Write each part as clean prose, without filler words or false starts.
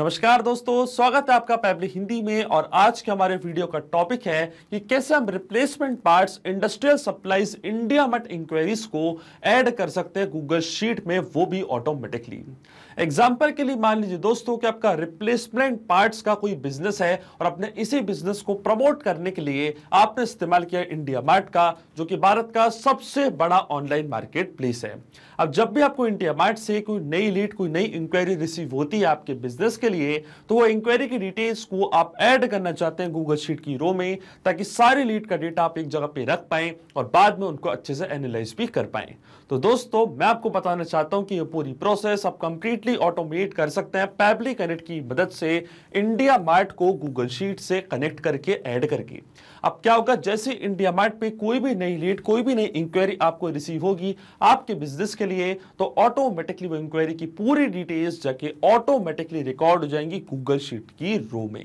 नमस्कार दोस्तों, स्वागत है आपका पैबली हिंदी में। और आज के हमारे वीडियो का टॉपिक है कि कैसे हम replacement parts industrial supplies IndiaMART inquiries को ऐड कर सकते हैं गूगल शीट में, वो भी ऑटोमेटिकली। एग्जाम्पल के लिए मान लीजिए दोस्तों कि आपका रिप्लेसमेंट पार्ट्स का कोई बिजनेस है और अपने इसी बिजनेस को प्रमोट करने के लिए आपने इस्तेमाल किया इंडिया मार्ट का, जो कि भारत का सबसे बड़ा ऑनलाइन मार्केट प्लेस है। अब जब भी आपको इंडिया मार्ट से कोई नई लीड, कोई नई इंक्वायरी रिसीव होती है आपके बिजनेस के लिए, तो वो इंक्वायरी की डिटेल्स को आप ऐड करना चाहते हैं गूगल शीट की रो में, ताकि सारी लीड का डेटा आप एक जगह पे रख पाएं और बाद में उनको अच्छे से एनालाइज भी कर पाएं। तो दोस्तों, मैं आपको बताना चाहता हूं कि ये पूरी प्रोसेस आप कंप्लीटली ऑटोमेट कर सकते हैं पैबली कनेक्ट की मदद से, इंडिया मार्ट को गूगल शीट से कनेक्ट करके ऐड करके। अब क्या होगा, जैसे इंडिया मार्ट पे कोई भी नई लीड, कोई भी नई इंक्वायरी आपको रिसीव होगी आपके बिजनेस के लिए, तो ऑटोमेटिकली वो इंक्वायरी की पूरी डिटेल्स जाके ऑटोमेटिकली रिकॉर्ड हो जाएंगी गूगल शीट की रो में।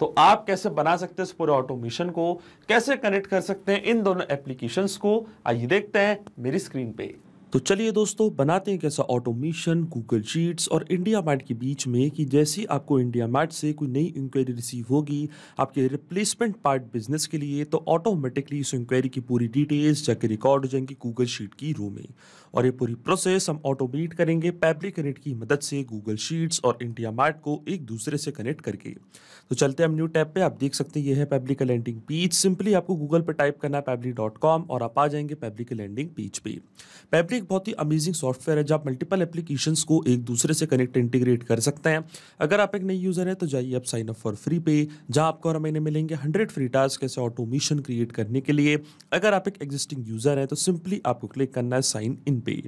तो आप कैसे बना सकते हैं इस पूरे ऑटोमेशन को, कैसे कनेक्ट कर सकते हैं इन दोनों एप्लीकेशंस को, आइए देखते हैं मेरी स्क्रीन पे। तो चलिए दोस्तों, बनाते हैं कैसा ऑटोमेशन गूगल शीट्स और इंडिया मार्ट के बीच में, कि जैसे आपको इंडिया मार्ट से कोई नई इंक्वायरी रिसीव होगी आपके रिप्लेसमेंट पार्ट बिजनेस के लिए, तो ऑटोमेटिकली इस इंक्वायरी की पूरी डिटेल्स जाके रिकॉर्ड हो जाएंगी गूगल शीट की रो में। और ये पूरी प्रोसेस हम ऑटोमेट करेंगे पैबली कनेक्ट की मदद से, गूगल शीट्स और इंडिया मार्ट को एक दूसरे से कनेक्ट करके। तो चलते हैं हम न्यू टैब पे। आप देख सकते हैं ये है पैबली का लैंडिंग पेज। सिंपली आपको गूगल पे टाइप करना है pabbly.com और आप आ जाएंगे पैबली के लैंडिंग पेज पे। पैबली एक बहुत ही अमेजिंग सॉफ्टवेयर है जहाँ आप मल्टीपल एप्लीकेशंस को एक दूसरे से कनेक्ट इंटीग्रेट कर सकते हैं। अगर आप एक नई यूजर है तो जाइए आप साइन अप फॉर फ्री पे, जहाँ आपको हर महीने मिलेंगे 100 फ्री टास्क ऐसे ऑटोमेशन क्रिएट करने के लिए। अगर आप एक एग्जिस्टिंग यूजर है तो सिंपली आपको क्लिक करना है साइन इन पे।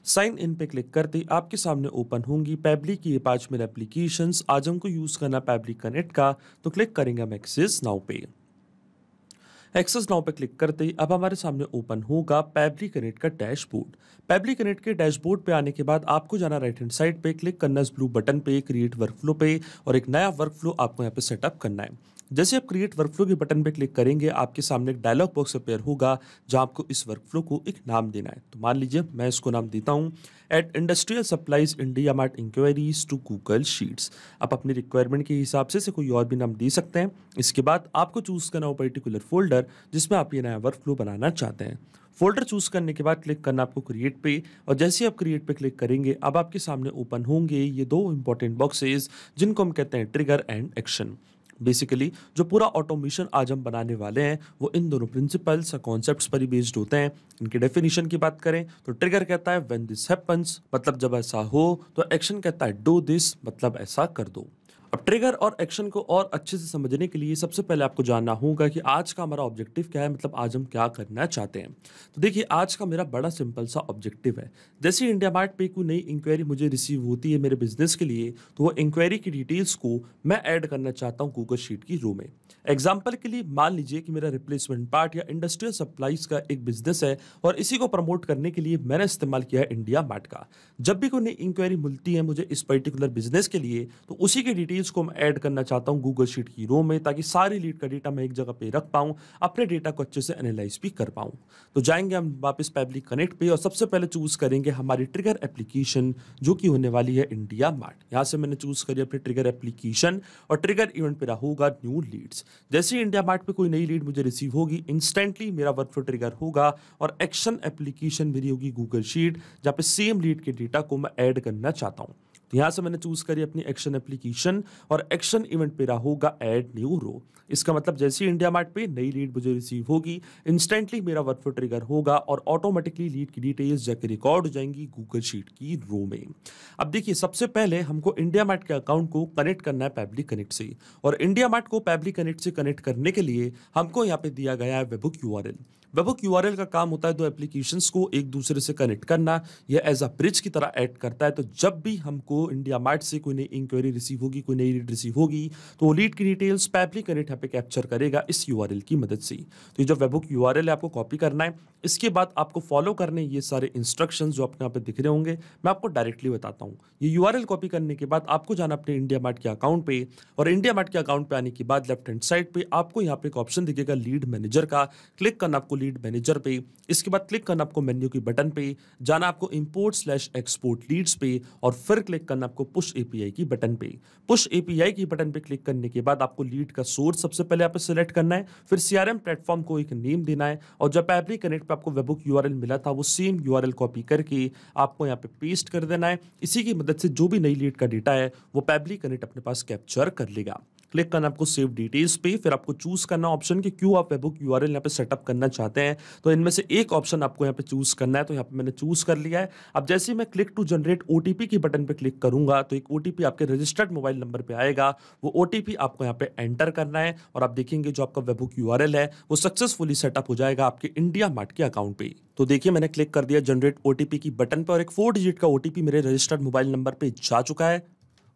साइन इन पे क्लिक करते आपके सामने ओपन होंगी पैबली की ये 5 मेल एप्लीकेशंस। आज हमको यूज करना पैबली कनेक्ट का, तो क्लिक करेंगे हम एक्सेस नाउ पे। एक्सेस नाउ पे क्लिक करते ही अब हमारे सामने ओपन होगा पैबली कनेक्ट का डैशबोर्ड। पैबली कनेक्ट के डैशबोर्ड पे आने के बाद आपको जाना राइट हैंड साइड पे, क्लिक करना इस ब्लू बटन पे क्रिएट वर्कफ्लो पे, और एक नया वर्कफ्लो आपको यहाँ पे सेटअप करना है। जैसे आप क्रिएट वर्कफ्लो के बटन पे क्लिक करेंगे आपके सामने एक डायलॉग बॉक्स अपेयर होगा जहां आपको इस वर्कफ्लो को एक नाम देना है। तो मान लीजिए मैं इसको नाम देता हूं add industrial supplies IndiaMART inquiries to Google Sheets. आप अपनी रिक्वायरमेंट के हिसाब से कोई और भी नाम दे सकते हैं। इसके बाद आपको चूज करना हो पर्टिकुलर फोल्डर जिसमें आप ये नया वर्कफ्लो बनाना चाहते हैं। फोल्डर चूज करने के बाद क्लिक करना आपको क्रिएट पे, और जैसे आप क्रिएट पे क्लिक करेंगे अब आपके सामने ओपन होंगे ये दो इंपॉर्टेंट बॉक्सेस जिनको हम कहते हैं ट्रिगर एंड एक्शन। बेसिकली जो पूरा ऑटोमेशन आज हम बनाने वाले हैं वो इन दोनों प्रिंसिपल्स और कॉन्सेप्ट्स पर ही बेस्ड होते हैं। इनके डेफिनेशन की बात करें तो ट्रिगर कहता है व्हेन दिस हैपेंस, मतलब जब ऐसा हो, तो एक्शन कहता है डू दिस, मतलब ऐसा कर दो। अब ट्रिगर और एक्शन को और अच्छे से समझने के लिए सबसे पहले आपको जानना होगा कि आज का हमारा ऑब्जेक्टिव क्या है, मतलब आज हम क्या करना चाहते हैं। तो देखिए, आज का मेरा बड़ा सिंपल सा ऑब्जेक्टिव है। जैसे इंडिया मार्ट पे कोई नई इंक्वायरी मुझे रिसीव होती है मेरे बिजनेस के लिए, तो वो इंक्वायरी की डिटेल्स को मैं ऐड करना चाहता हूँ गूगल शीट की रो में। एग्जाम्पल के लिए मान लीजिए कि मेरा रिप्लेसमेंट पार्ट या इंडस्ट्रियल सप्लाईज का एक बिजनेस है और इसी को प्रमोट करने के लिए मैंने इस्तेमाल किया है इंडिया मार्ट का। जब भी कोई नई इंक्वायरी मिलती है मुझे इस पर्टिकुलर बिजनेस के लिए, तो उसी के डिटेल्स को मैं ऐड करना चाहता हूं गूगल शीट की रो में, ताकि सारी लीड का डेटा मैं एक जगह पे रख पाऊं, अपने डेटा को अच्छे से एनालाइज भी कर पाऊं। तो जाएंगे हम वापस पैबली कनेक्ट पे और सबसे पहले चूज करेंगे हमारी ट्रिगर एप्लीकेशन जो कि होने वाली है इंडिया मार्ट। यहां से मैंने चूज करी अपनी ट्रिगर एप्लीकेशन और ट्रिगर इवेंट पे होगा न्यू लीड्स। जैसे ही इंडिया मार्ट पे कोई नई लीड मुझे रिसीव होगी, इंस्टेंटली मेरा वर्कफ्लो ट्रिगर होगा और एक्शन एप्लीकेशन मेरी होगी गूगल शीट, जहां पे सेम लीड के डेटा को मैं ऐड करना चाहता हूं। तो यहां से मैंने चूज करी अपनी एक्शन एप्लीकेशन और एक्शन इवेंट पे होगा ऐड न्यू रो। इसका मतलब जैसे ही इंडिया मार्ट पे नई लीड मुझे रिसीव होगी, इंस्टेंटली मेरा वर्कफ्लो ट्रिगर होगा और ऑटोमेटिकली लीड की डिटेल्स जाके रिकॉर्ड हो जाएंगी गूगल शीट की रो में। अब देखिए, सबसे पहले हमको इंडिया मार्ट के अकाउंट को कनेक्ट करना है पैबली कनेक्ट से, और इंडिया मार्ट को पैबली कनेक्ट से कनेक्ट करने के लिए हमको यहाँ पे दिया गया है वेबहुक यूआरएल। वेबहुक यूआरएल का काम होता है दो एप्लीकेशंस को एक दूसरे से कनेक्ट करना। यह एज अ ब्रिज की तरह एक्ट करता है। तो जब भी हमको इंडिया मार्ट से कोई नई इंक्वायरी रिसीव होगी, कोई नई लीड रिसीव होगी, तो वो लीड की डिटेल्स पैबली कनेक्ट यहाँ पे कैप्चर करेगा इस यूआरएल की मदद से। तो ये जो वेबहुक यूआरएल है आपको कॉपी करना है। इसके बाद आपको फॉलो करने ये सारे इंस्ट्रक्शंस जो आपके यहाँ पे दिख रहे होंगे, मैं आपको डायरेक्टली बताता हूँ। ये यूआरएल कॉपी करने के बाद आपको जाना अपने इंडिया मार्ट के अकाउंट पे, और इंडिया मार्ट के अकाउंट पे आने के बाद लेफ्ट हैंड साइड पे आपको यहाँ पे एक ऑप्शन दिखेगा लीड मैनेजर का। क्लिक करना आपको लीड मैनेजर पे, इसके बाद क्लिक करना आपको मेन्यू की बटन पे, जाना आपको इंपोर्ट/एक्सपोर्ट लीड्स पे और फिर क्लिक करना आपको पुश एपीआई की बटन पे। पुश एपीआई की बटन पे क्लिक करने के बाद आपको लीड का सोर्स सबसे पहले यहाँ पे सिलेक्ट करना है, फिर सीआरएम प्लेटफॉर्म को एक नेम देना है और जब पैबली कनेक्ट पे आपको वेबहुक यूआरएल मिला था वो सेम यूआरएल कॉपी करके आपको यहाँ पे पेस्ट कर देना है। इसी की मदद से जो भी नई लीड का डेटा है वो पैबली कनेक्ट अपने पास कैप्चर कर लेगा। क्लिक करना आपको सेव डिटेल्स पे, फिर आपको चूज करना ऑप्शन कि क्यों आप वेबहुक यूआरएल यहाँ पे सेटअप करना चाहते हैं। तो इनमें से एक ऑप्शन आपको यहाँ पे चूज करना है, तो यहाँ पे मैंने चूज कर लिया है। अब जैसे ही मैं क्लिक टू जनरेट ओटीपी की बटन पे क्लिक करूंगा तो एक ओटीपी आपके रजिस्टर्ड मोबाइल नंबर पे आएगा। वो ओटीपी आपको यहाँ पे एंटर करना है और आप देखेंगे जो आपका वेबहुक यूआरएल है वो सक्सेसफुली सेटअप हो जाएगा आपके इंडिया मार्ट के अकाउंट पे। तो देखिए मैंने क्लिक कर दिया जनरेट ओटीपी की बटन पे और एक 4 डिजिट का ओटीपी मेरे रजिस्टर्ड मोबाइल नंबर पे जा चुका है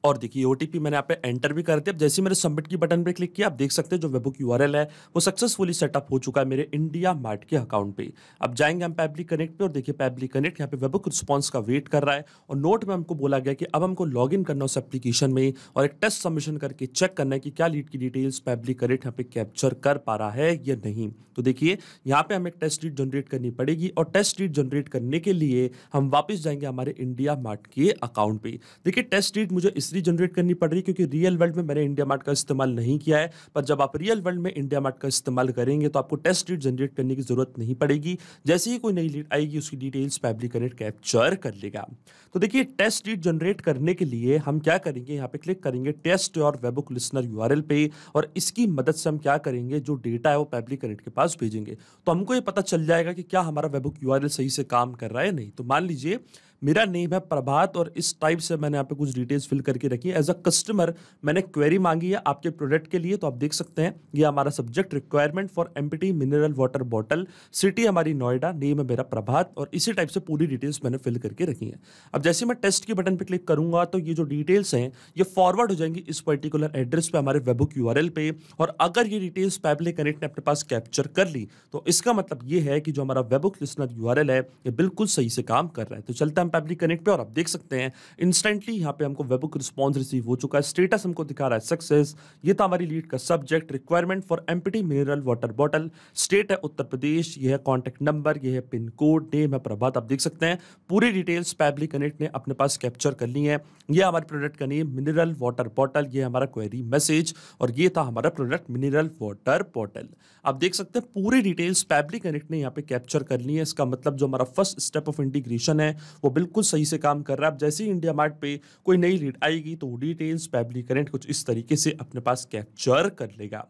और देखिए ओटीपी मैंने यहाँ पे एंटर भी कर दिया। अब जैसे ही मैंने सबमिट की बटन पे क्लिक किया आप देख सकते हैं जो वेबहुक यूआरएल है वो सक्सेसफुली सेटअप हो चुका है मेरे इंडिया मार्ट के अकाउंट पे। अब जाएंगे हम पैबली कनेक्ट पे और देखिए पैबली कनेक्ट यहाँ पे वेबहुक रिस्पॉन्स का वेट कर रहा है और नोट में हमको बोला गया कि अब हमको लॉग इन करना उस एप्लीकेशन में और एक टेस्ट सबमिशन करके चेक करना है कि क्या लीड की डिटेल्स पैबली कनेक्ट यहाँ पे कैप्चर कर पा रहा है या नहीं। तो देखिए यहाँ पे हमें एक टेस्ट लीड जनरेट करनी पड़ेगी और टेस्ट लीड जनरेट करने के लिए हम वापस जाएंगे हमारे इंडिया मार्ट के अकाउंट पे। देखिए टेस्ट लीड मुझे इसलिए जनरेट करनी पड़ रही क्योंकि रियल वर्ल्ड में मैंने इंडिया मार्ट का इस्तेमाल नहीं किया है, पर जब आप रियल वर्ल्ड में इंडिया मार्ट का इस्तेमाल करेंगे तो आपको टेस्ट लीड जनरेट करने की जरूरत नहीं पड़ेगी। जैसे ही कोई नई लीड आएगी उसकी डिटेल्स पैबली कनेक्ट कैप्चर कर लेगा। तो देखिए टेस्ट लीड जनरेट करने के लिए हम क्या करेंगे, यहाँ पे क्लिक करेंगे टेस्ट और वेबहुक लिसनर यूआरएल पे और इसकी मदद से हम क्या करेंगे जो डेटा है वो पैबली कनेक्ट के पास भेजेंगे। तो हमको ये पता चल जाएगा कि क्या हमारा वेबहुक यूआरएल सही से काम कर रहा है या नहीं। तो मान लीजिए मेरा नेम है प्रभात और इस टाइप से मैंने यहाँ पे कुछ डिटेल्स फिल करके रखी है। एज अ कस्टमर मैंने क्वेरी मांगी है आपके प्रोडक्ट के लिए, तो आप देख सकते हैं ये हमारा subject requirement for empty mineral water bottle, city हमारी नोएडा, नेम है मेरा प्रभात और इसी टाइप से पूरी डिटेल्स मैंने फिल करके रखी है। अब जैसे मैं टेस्ट की बटन पे क्लिक करूंगा तो ये जो डिटेल्स हैं ये फॉरवर्ड हो जाएंगी इस पर्टिकुलर एड्रेस पे हमारे वेबहुक यूआरएल पे और अगर ये डिटेल्स पैबली कनेक्ट ने अपने पास कैप्चर कर ली तो इसका मतलब ये है कि जो हमारा वेबहुक लिसनर यूआरएल है ये बिल्कुल सही से काम कर रहा है। तो चलते हैं पैबली कनेक्ट पे और आप देख सकते हैं इंस्टेंटली यहाँ पे हमको वेबहुक रिस्पॉन्स रिसीव हो चुका है। स्टेटस हमको दिखा रहा है सक्सेस। ये था हमारी लीड का subject requirement for empty mineral water bottle, state है उत्तर प्रदेश, ये है कॉन्टैक्ट नंबर, ये है पिन कोड, नेम है प्रभात। आप देख सकते हैं पूरी डिटेल्स पैबली कनेक्ट ने अपने पास कैप्चर कर ली है। ये हमारे प्रोडक्ट का नेम मिनरल वाटर बॉटल, ये हमारा क्वेरी मैसेज और ये था हमारा प्रोडक्ट मिनरल वाटर बॉटल। आप देख सकते हैं पूरी डिटेल्स पैबली कनेक्ट ने यहाँ पे कैप्चर कर ली है। इसका मतलब जो हमारा फर्स्ट स्टेप ऑफ इंटीग्रेशन है वो बिल्कुल सही से काम कर रहा है। अब जैसे ही इंडिया मार्ट पे कोई नई लीड आएगी तो वो डिटेल्स पैबली कनेक्ट कुछ इस तरीके से अपने पास कैप्चर कर लेगा।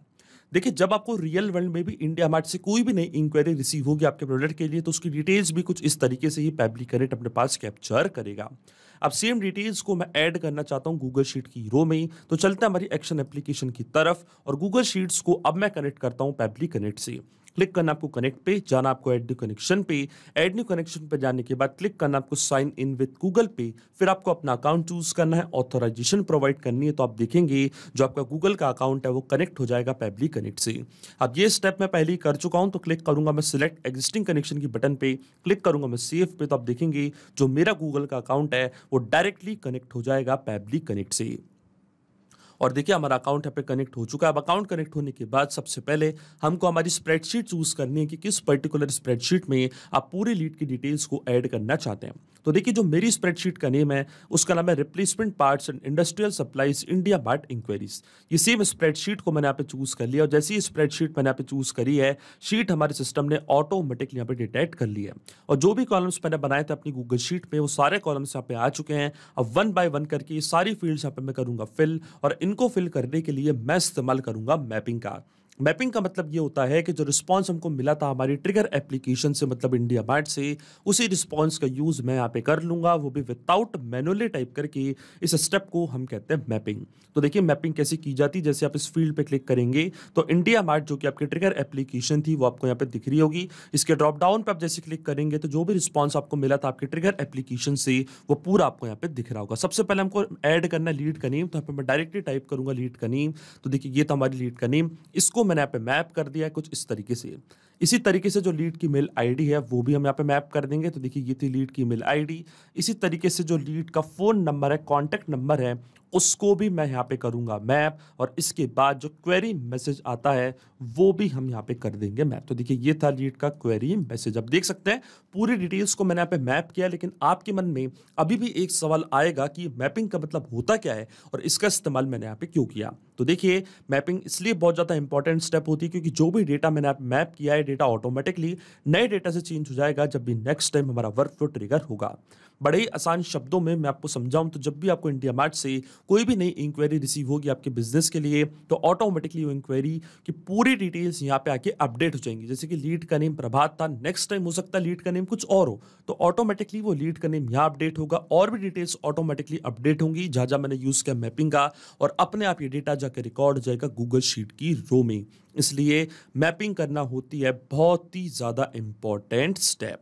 देखिए जब आपको रियल वर्ल्ड में भी इंडिया मार्ट से कोई भी नई इंक्वायरी रिसीव होगी आपके प्रोडक्ट के लिए तो उसकी डिटेल्स भी कुछ इस तरीके से ही पैबली कनेक्ट अपने पास कैप्चर करेगा। अब सेम डिटेल्स को मैं ऐड करना चाहता हूं गूगल शीट की रो में, तो चलते हैं हमारी एक्शन एप्लीकेशन की तरफ और गूगल शीट्स को अब मैं कनेक्ट करता हूं पैबली कनेक्ट से। क्लिक करना आपको कनेक्ट पे, जाना आपको ऐड न्यू कनेक्शन पे, ऐड न्यू कनेक्शन पे जाने के बाद क्लिक करना आपको साइन इन विद गूगल पे, फिर आपको अपना अकाउंट चूज करना है, ऑथराइजेशन प्रोवाइड करनी है। तो आप देखेंगे जो आपका गूगल का अकाउंट है वो कनेक्ट हो जाएगा पैबली कनेक्ट से। अब ये स्टेप मैं पहले ही कर चुका हूं तो क्लिक करूंगा मैं सिलेक्ट एग्जिस्टिंग कनेक्शन की बटन पे, क्लिक करूंगा मैं सेव पे, तो आप देखेंगे जो मेरा गूगल का अकाउंट है वो डायरेक्टली कनेक्ट हो जाएगा पैबली कनेक्ट से। और देखिए हमारा अकाउंट यहाँ पे कनेक्ट हो चुका है। अब अकाउंट कनेक्ट होने के बाद सबसे पहले हमको हमारी स्प्रेडशीट चूज करनी है कि किस पर्टिकुलर स्प्रेडशीट में आप पूरी लीड की डिटेल्स को ऐड करना चाहते हैं। तो देखिए जो मेरी स्प्रेडशीट का नेम है उसका नाम है replacement parts and industrial supplies IndiaMART inquiries. ये सेम स्प्रेडशीट को मैंने यहाँ पे चूज कर लिया और जैसी स्प्रेडशीट मैंने यहाँ पे चूज करी है शीट हमारे सिस्टम ने ऑटोमेटिकली यहाँ पे डिटेक्ट कर लिया है और जो भी कॉलम्स मैंने बनाए थे अपनी गूगल शीट पे वो सारे कॉलम्स यहाँ पे आ चुके हैं। अब वन बाय वन करके ये सारी फील्ड्स यहाँ पे मैं करूंगा फिल और इनको फिल करने के लिए मैं इस्तेमाल करूंगा मैपिंग का। मैपिंग का मतलब ये होता है कि जो रिस्पांस हमको मिला था हमारी ट्रिगर एप्लीकेशन से मतलब इंडिया मार्ट से, उसी रिस्पांस का यूज मैं यहाँ पे कर लूंगा, वो भी विदाउट मैनुअली टाइप करके। इस स्टेप को हम कहते हैं मैपिंग। तो देखिए मैपिंग कैसे की जाती है, जैसे आप इस फील्ड पे क्लिक करेंगे तो इंडिया मार्ट जो कि आपकी ट्रिगर एप्लीकेशन थी वो आपको यहाँ पे दिख रही होगी। इसके ड्रॉप डाउन पे आप जैसे क्लिक करेंगे तो जो भी रिस्पॉन्स आपको मिला था आपकी ट्रिगर एप्लीकेशन से वो पूरा आपको यहाँ पे दिख रहा होगा। सबसे पहले हमको ऐड करना है लीड का नेम, तो यहाँ पे मैं डायरेक्टली टाइप करूंगा लीड का नेम। तो देखिए ये था हमारी लीड का नेम, इसको मैंने यहाँ पे मैप कर दिया है कुछ इस तरीके से। इसी तरीके से जो लीड की मेल आईडी है वो भी हम यहाँ पे मैप कर देंगे। तो देखिए ये थी लीड की मेल आईडी। इसी तरीके से जो लीड का फोन नंबर है, कॉन्टैक्ट नंबर है, उसको भी मैं यहाँ पे करूंगा मैप, और इसके बाद जो क्वेरी मैसेज आता है वो भी हम यहाँ पे कर देंगे मैप। तो देखिए ये था लीड का क्वेरी मैसेज। अब देख सकते हैं पूरी डिटेल्स को मैंने यहाँ पे मैप किया, लेकिन आपके मन में अभी भी एक सवाल आएगा कि मैपिंग का मतलब होता क्या है और इसका इस्तेमाल मैंने यहाँ पे क्यों किया। तो देखिए मैपिंग इसलिए बहुत ज़्यादा इंपॉर्टेंट स्टेप होती है क्योंकि जो भी डेटा मैंने यहाँ पे मैप किया है, डेटा ऑटोमेटिकली नए डेटा से चेंज हो जाएगा जब भी नेक्स्ट टाइम हमारा वर्कफ्लो ट्रिगर होगा। बड़े ही आसान शब्दों में मैं आपको समझाऊं तो जब भी आपको इंडिया मार्ट से कोई भी नई इंक्वायरी रिसीव होगी आपके बिजनेस के लिए, तो ऑटोमेटिकली वो इंक्वायरी की पूरी डिटेल्स यहाँ पे आके अपडेट हो जाएंगी। जैसे कि लीड का नेम प्रभात था, नेक्स्ट टाइम हो सकता है लीड का नेम कुछ और हो, तो ऑटोमेटिकली वो लीड का नेम यहाँ अपडेट होगा और भी डिटेल्स ऑटोमेटिकली अपडेट होंगी जहां जहां मैंने यूज किया मैपिंग का, और अपने आप ये डेटा जाकर रिकॉर्ड हो जाएगा गूगल शीट की रो में। इसलिए मैपिंग करना होती है बहुत ही ज्यादा इंपॉर्टेंट स्टेप।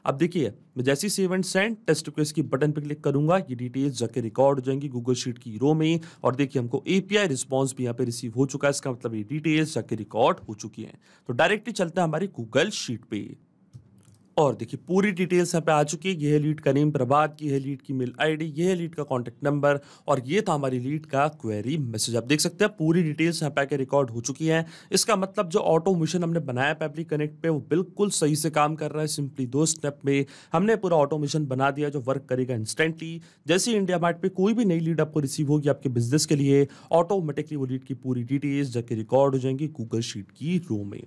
अब देखिए मैं जैसे ही save and send test request की बटन पर क्लिक करूंगा, ये डिटेल्स जाके रिकॉर्ड हो जाएंगी गूगल शीट की रो में, और देखिए हमको एपीआई रिस्पांस भी यहाँ पे रिसीव हो चुका है। इसका मतलब ये डिटेल्स जाके रिकॉर्ड हो चुकी हैं। तो डायरेक्टली चलते हैं हमारी गूगल शीट पे, और देखिए पूरी डिटेल्स यहाँ पे आ चुकी है। ये है लीड का नेम प्रभात की, है लीड की मेल आईडी, ये है लीड का कॉन्टैक्ट नंबर, और ये था हमारी लीड का क्वेरी मैसेज। आप देख सकते हैं पूरी डिटेल्स यहाँ पे आके रिकॉर्ड हो चुकी हैं। इसका मतलब जो ऑटोमेशन हमने बनाया पब्लिक कनेक्ट पे वो बिल्कुल सही से काम कर रहा है। सिंपली 2 स्टेप में हमने पूरा ऑटोमेशन बना दिया जो वर्क करेगा इंस्टेंटली। जैसे ही इंडिया मार्ट पे कोई भी नई लीड आपको रिसीव होगी आपके बिजनेस के लिए, ऑटोमेटिकली वो लीड की पूरी डिटेल्स जाके रिकॉर्ड हो जाएंगी गूगल शीट की रो में।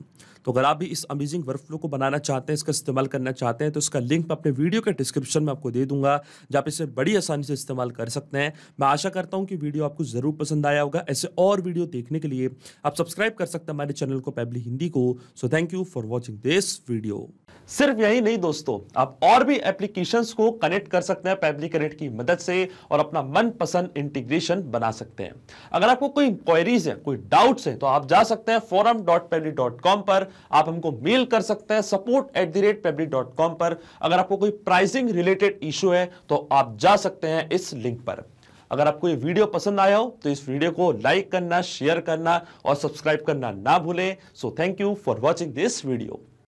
तो अगर आप भी इस अमेजिंग वर्कफ्लो को बनाना चाहते हैं, इसका इस्तेमाल करना चाहते हैं, तो इसका लिंक मैं अपने वीडियो के डिस्क्रिप्शन में आपको दे दूंगा जहाँ पे इसे बड़ी आसानी से इस्तेमाल कर सकते हैं। मैं आशा करता हूं कि वीडियो आपको जरूर पसंद आया होगा। ऐसे और वीडियो देखने के लिए आप सब्सक्राइब कर सकते हैं हमारे चैनल को पेबली हिंदी को। So thank you for watching this video. सिर्फ यही नहीं दोस्तों, आप और भी एप्लीकेशंस को कनेक्ट कर सकते हैं पेबली कनेक्ट की मदद से और अपना मनपसंद इंटीग्रेशन बना सकते हैं। अगर आपको कोई क्वेरीज है, कोई डाउट्स है, तो आप जा सकते हैं forum.pebly.com पर, आप हमको मेल कर सकते हैं support@pebly.com पर। अगर आपको कोई प्राइसिंग रिलेटेड इशू है तो आप जा सकते हैं इस लिंक पर। अगर आपको ये वीडियो पसंद आया हो तो इस वीडियो को लाइक करना, शेयर करना और सब्सक्राइब करना ना भूलें। So thank you for watching this video.